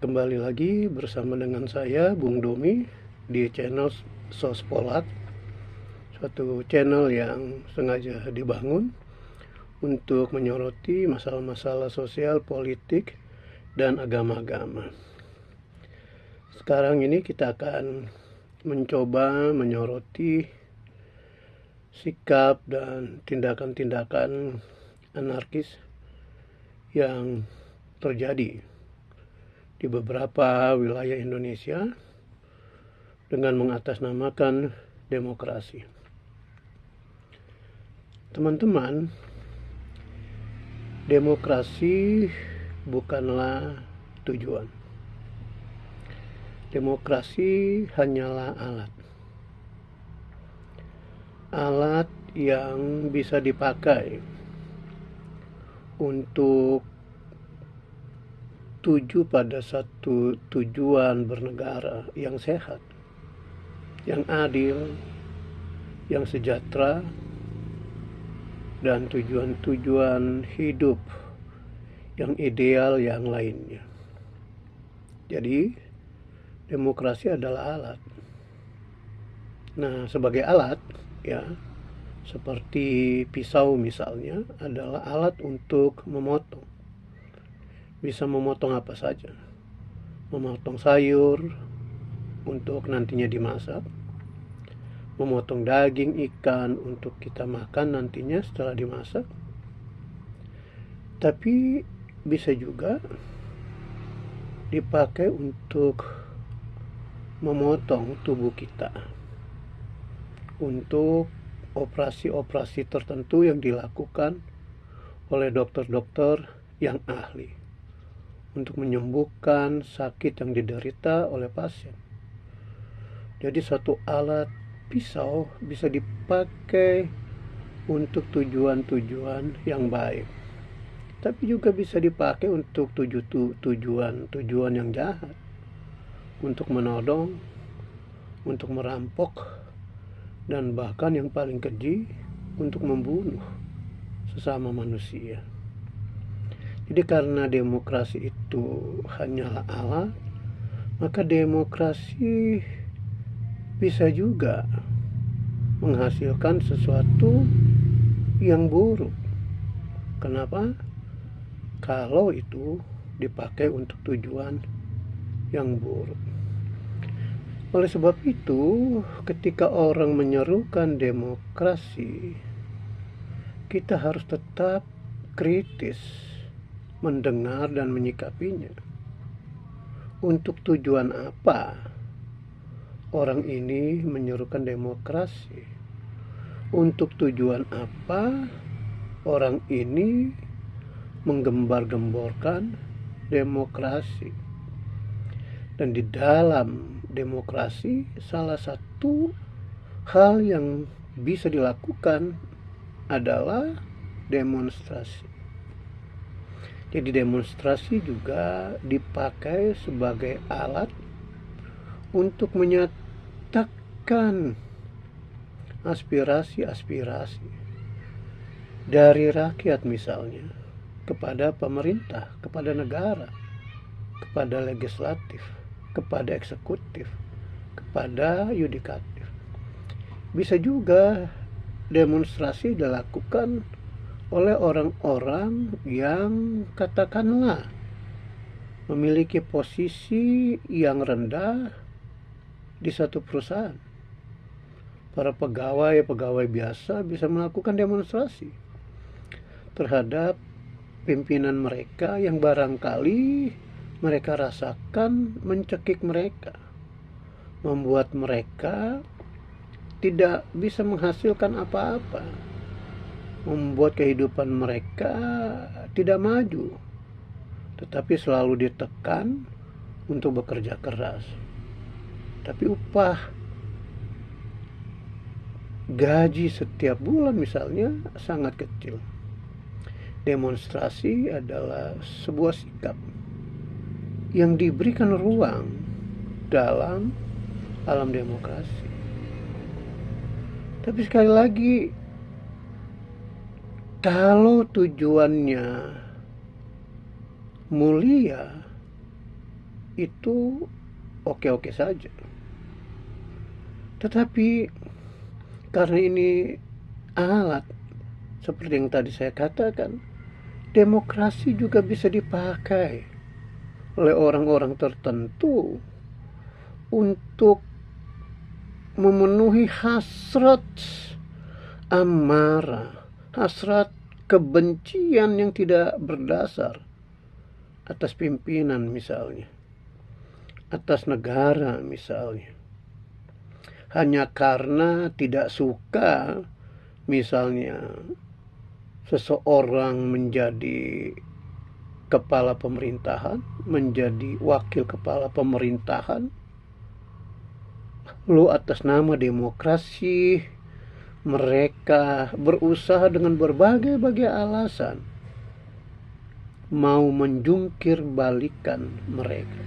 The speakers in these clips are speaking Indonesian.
Kembali lagi bersama dengan saya, Bung Domi, di channel Sospolat, suatu channel yang sengaja dibangun untuk menyoroti masalah-masalah sosial, politik, dan agama-agama. Sekarang ini kita akan mencoba menyoroti sikap dan tindakan-tindakan anarkis yang terjadi di beberapa wilayah Indonesia dengan mengatasnamakan demokrasi. Teman-teman, demokrasi bukanlah tujuan. Demokrasi hanyalah alat. Alat yang bisa dipakai untuk tuju pada satu tujuan bernegara yang sehat, yang adil, yang sejahtera, dan tujuan-tujuan hidup yang ideal yang lainnya. Jadi, demokrasi adalah alat. Nah, sebagai alat, ya, seperti pisau misalnya, adalah alat untuk memotong. Bisa memotong apa saja. Memotong sayur untuk nantinya dimasak. Memotong daging ikan untuk kita makan nantinya setelah dimasak. Tapi bisa juga dipakai untuk memotong tubuh kita. Untuk operasi-operasi tertentu yang dilakukan oleh dokter-dokter yang ahli untuk menyembuhkan sakit yang diderita oleh pasien. Jadi satu alat pisau bisa dipakai untuk tujuan-tujuan yang baik, tapi juga bisa dipakai untuk tujuan yang jahat, untuk menodong, untuk merampok, dan bahkan yang paling keji, untuk membunuh sesama manusia. Jadi karena demokrasi itu hanyalah alat, maka demokrasi bisa juga menghasilkan sesuatu yang buruk. Kenapa? Kalau itu dipakai untuk tujuan yang buruk. Oleh sebab itu, ketika orang menyerukan demokrasi, kita harus tetap kritis mendengar dan menyikapinya. Untuk tujuan apa orang ini menyerukan demokrasi? Untuk tujuan apa orang ini menggembar-gemborkan demokrasi? Dan di dalam demokrasi, salah satu hal yang bisa dilakukan adalah demonstrasi. Jadi demonstrasi juga dipakai sebagai alat untuk menyatakan aspirasi-aspirasi dari rakyat misalnya kepada pemerintah, kepada negara, kepada legislatif, kepada eksekutif, kepada yudikatif. Bisa juga demonstrasi dilakukan oleh orang-orang yang katakanlah memiliki posisi yang rendah di satu perusahaan. Para pegawai biasa bisa melakukan demonstrasi terhadap pimpinan mereka yang barangkali mereka rasakan mencekik mereka, membuat mereka tidak bisa menghasilkan apa-apa, membuat kehidupan mereka tidak maju, tetapi selalu ditekan untuk bekerja keras. Tapi upah gaji setiap bulan misalnya sangat kecil. Demonstrasi adalah sebuah sikap yang diberikan ruang dalam alam demokrasi. Tapi sekali lagi, kalau tujuannya mulia, itu oke-oke saja. Tetapi karena ini alat, seperti yang tadi saya katakan, demokrasi juga bisa dipakai oleh orang-orang tertentu untuk memenuhi hasrat amarah, hasrat kebencian yang tidak berdasar atas pimpinan misalnya, atas negara misalnya, hanya karena tidak suka misalnya seseorang menjadi kepala pemerintahan, menjadi wakil kepala pemerintahan, lalu atas nama demokrasi mereka berusaha dengan berbagai alasan mau menjungkir balikan mereka.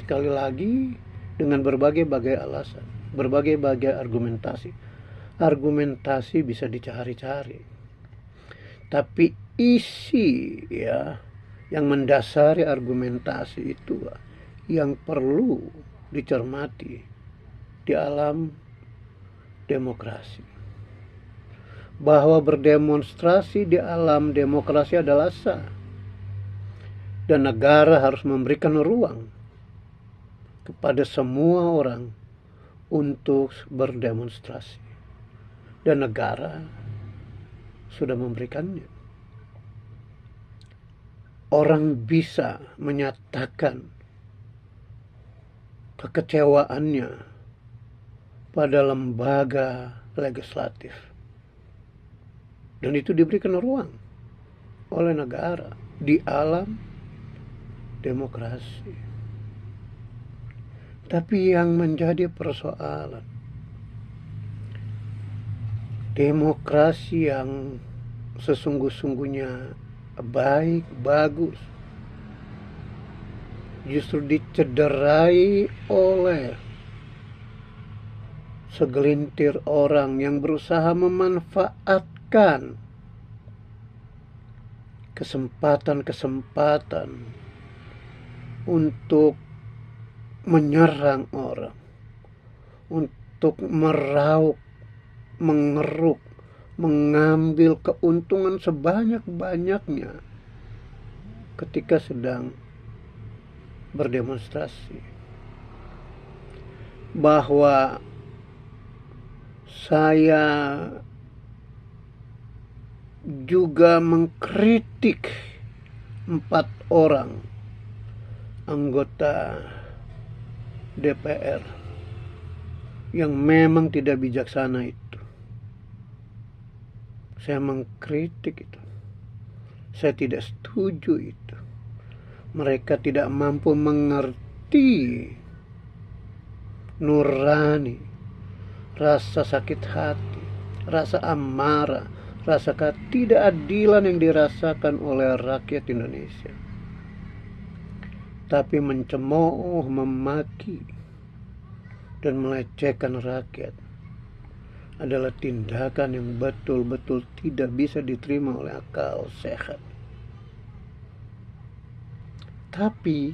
Sekali lagi, dengan berbagai alasan, berbagai argumentasi. Argumentasi bisa dicari-cari. Tapi isi yang mendasari argumentasi itu yang perlu dicermati di alam demokrasi. Bahwa berdemonstrasi di alam demokrasi adalah sah. Dan negara harus memberikan ruang kepada semua orang untuk berdemonstrasi. Dan negara sudah memberikannya. Orang bisa menyatakan kekecewaannya pada lembaga legislatif. Dan itu diberikan ruang oleh negara di alam demokrasi. Tapi yang menjadi persoalan, demokrasi yang sesungguh-sungguhnya baik, bagus, justru dicederai oleh segelintir orang yang berusaha memanfaatkan kesempatan untuk menyerang orang, untuk meraup, mengeruk, mengambil keuntungan sebanyak-banyaknya ketika sedang berdemonstrasi. Bahwa saya juga mengkritik 4 orang anggota DPR yang memang tidak bijaksana itu. Saya mengkritik itu. Saya tidak setuju itu. Mereka tidak mampu mengerti nurani, rasa sakit hati, rasa amarah, rasa ketidakadilan yang dirasakan oleh rakyat Indonesia. Tapi mencemooh, memaki, dan melecehkan rakyat adalah tindakan yang betul-betul tidak bisa diterima oleh akal sehat. Tapi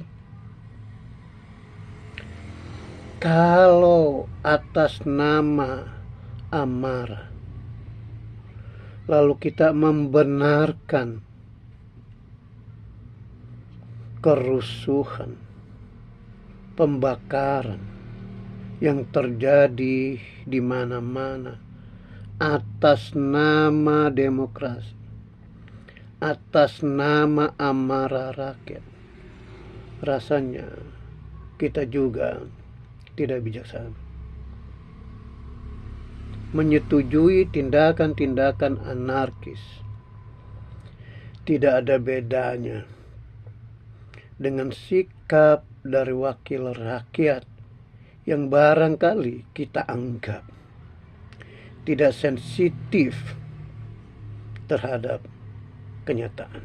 kalau atas nama amarah lalu kita membenarkan kerusuhan, pembakaran yang terjadi di mana-mana atas nama demokrasi, atas nama amarah rakyat, rasanya kita juga tidak bijaksana. Menyetujui tindakan-tindakan anarkis tidak ada bedanya dengan sikap dari wakil rakyat yang barangkali kita anggap tidak sensitif terhadap kenyataan.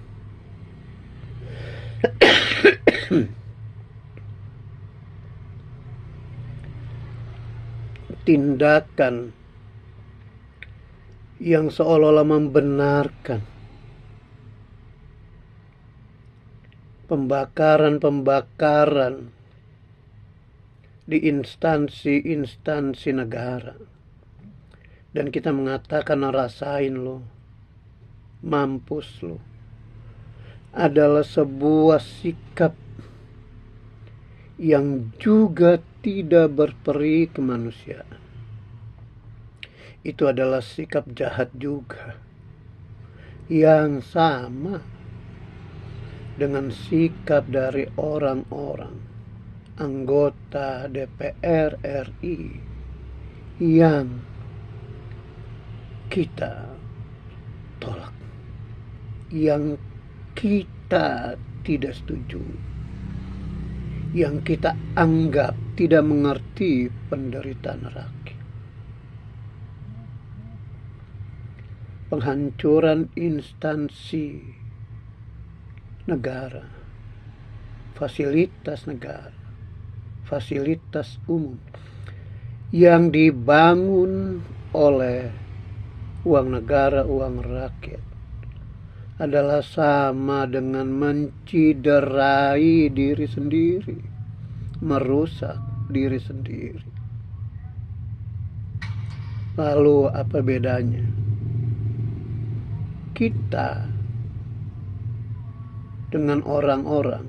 Tindakan yang seolah-olah membenarkan pembakaran di instansi-instansi negara. Dan kita mengatakan, rasain lo, mampus lo, adalah sebuah sikap yang juga tidak berperi kemanusiaan. Itu adalah sikap jahat juga, yang sama dengan sikap dari orang-orang anggota DPR RI yang kita tolak, yang kita tidak setuju, yang kita anggap tidak mengerti penderitaan rakyat. Penghancuran instansi negara, fasilitas negara, fasilitas umum yang dibangun oleh uang negara, uang rakyat, adalah sama dengan menciderai diri sendiri, merusak diri sendiri. Lalu apa bedanya kita dengan orang-orang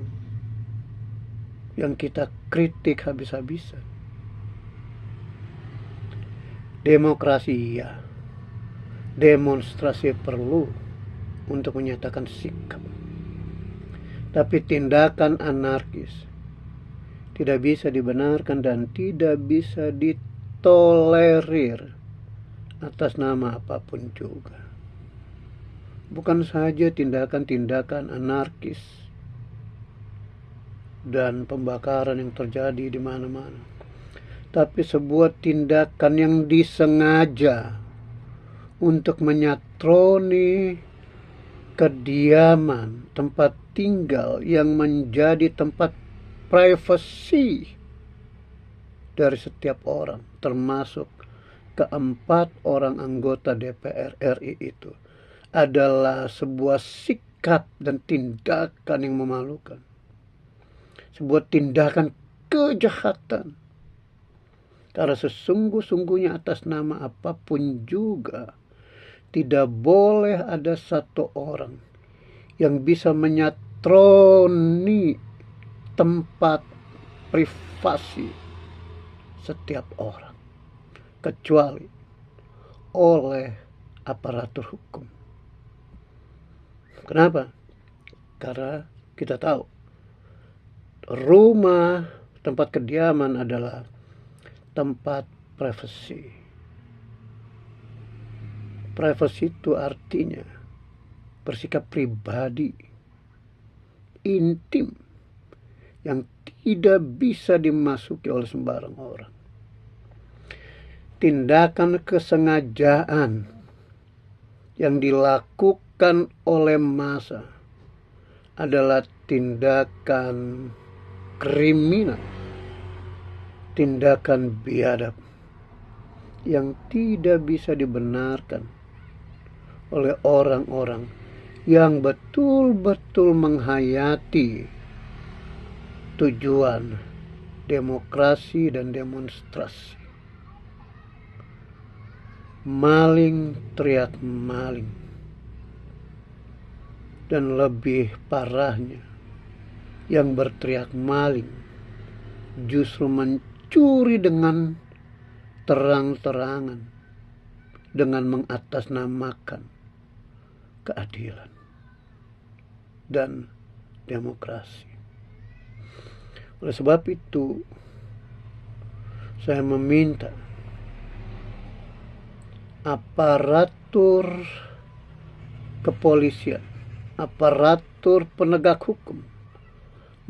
yang kita kritik habis-habisan? Demokrasi iya, demonstrasi perlu untuk menyatakan sikap, tapi tindakan anarkis tidak bisa dibenarkan dan tidak bisa ditolerir atas nama apapun juga. Bukan saja tindakan-tindakan anarkis dan pembakaran yang terjadi di mana-mana, tapi sebuah tindakan yang disengaja untuk menyatroni kediaman, tempat tinggal yang menjadi tempat privasi dari setiap orang, termasuk keempat orang anggota DPR RI itu, adalah sebuah sikap dan tindakan yang memalukan, sebuah tindakan kejahatan. Karena sesungguh-sungguhnya atas nama apapun juga tidak boleh ada satu orang yang bisa menyatroni tempat privasi setiap orang, kecuali oleh aparatur hukum. Kenapa? Karena kita tahu rumah, tempat kediaman adalah tempat privasi. Privasi itu artinya bersikap pribadi, intim, yang tidak bisa dimasuki oleh sembarang orang. Tindakan kesengajaan yang dilakukan oleh massa adalah tindakan kriminal, tindakan biadab yang tidak bisa dibenarkan oleh orang-orang yang betul-betul menghayati tujuan demokrasi dan demonstrasi. Maling teriak maling, dan lebih parahnya, yang berteriak maling justru mencuri dengan terang-terangan dengan mengatasnamakan keadilan dan demokrasi. Oleh sebab itu, saya meminta aparatur kepolisian, aparatur penegak hukum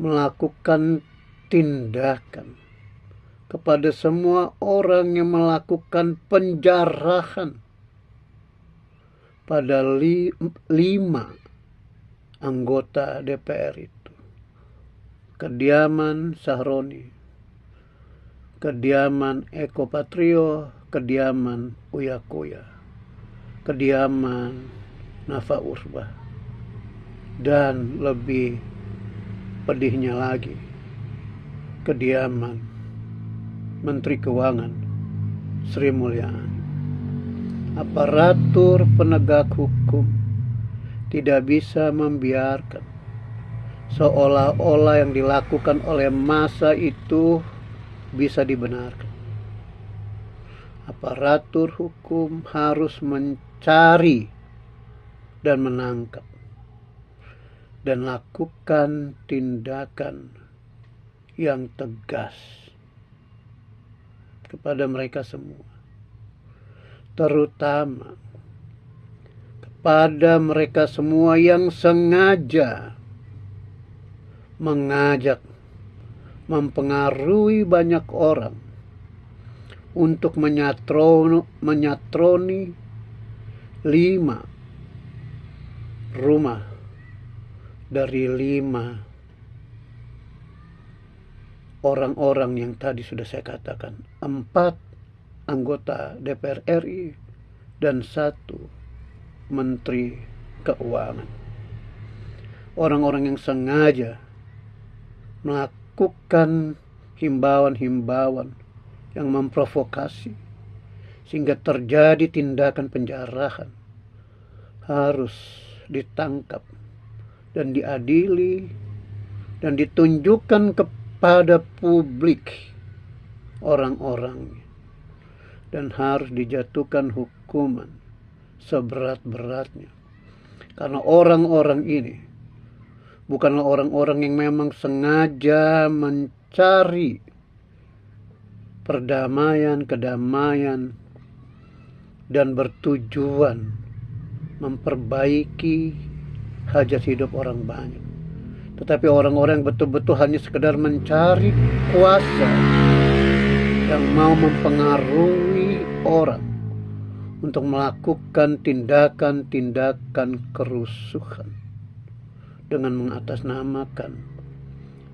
melakukan tindakan kepada semua orang yang melakukan penjarahan pada 5 anggota DPR itu. Kediaman Sahroni, kediaman Eko Patrio, kediaman Uya Kuya, kediaman Nafa Urbah, dan lebih pedihnya lagi, kediaman Menteri Keuangan Sri Mulyani. Aparatur penegak hukum tidak bisa membiarkan seolah-olah yang dilakukan oleh massa itu bisa dibenarkan. Aparatur hukum harus mencari dan menangkap dan lakukan tindakan yang tegas kepada mereka semua, terutama kepada mereka semua yang sengaja mengajak, mempengaruhi banyak orang untuk menyatroni 5 rumah dari 5 orang-orang yang tadi sudah saya katakan, 4 anggota DPR RI dan 1 Menteri Keuangan. Orang-orang yang sengaja melakukan himbauan-himbauan yang memprovokasi sehingga terjadi tindakan penjarahan harus ditangkap dan diadili dan ditunjukkan kepada publik orang-orangnya, dan harus dijatuhkan hukuman seberat-beratnya, karena orang-orang ini bukanlah orang-orang yang memang sengaja mencari perdamaian, kedamaian, dan bertujuan memperbaiki hajat hidup orang banyak. Tetapi orang-orang yang betul-betul hanya sekedar mencari kuasa, yang mau mempengaruhi orang untuk melakukan tindakan-tindakan kerusuhan dengan mengatasnamakan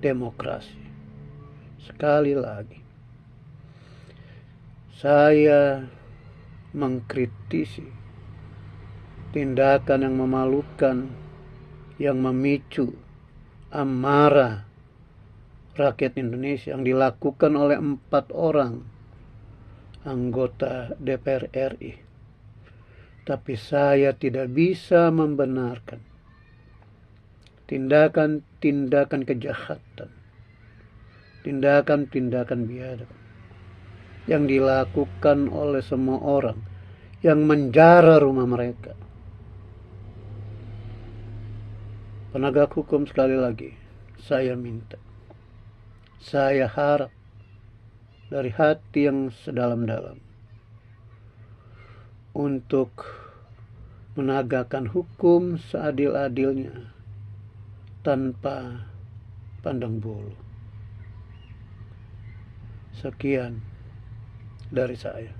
demokrasi. Sekali lagi, saya mengkritisi tindakan yang memalukan, yang memicu amarah rakyat Indonesia yang dilakukan oleh 4 orang anggota DPR RI. Tapi saya tidak bisa membenarkan tindakan-tindakan kejahatan, tindakan-tindakan biadab yang dilakukan oleh semua orang yang menjara rumah mereka. Penegak hukum, sekali lagi saya minta, saya harap dari hati yang sedalam-dalam untuk menegakkan hukum seadil-adilnya tanpa pandang bulu. Sekian dari saya.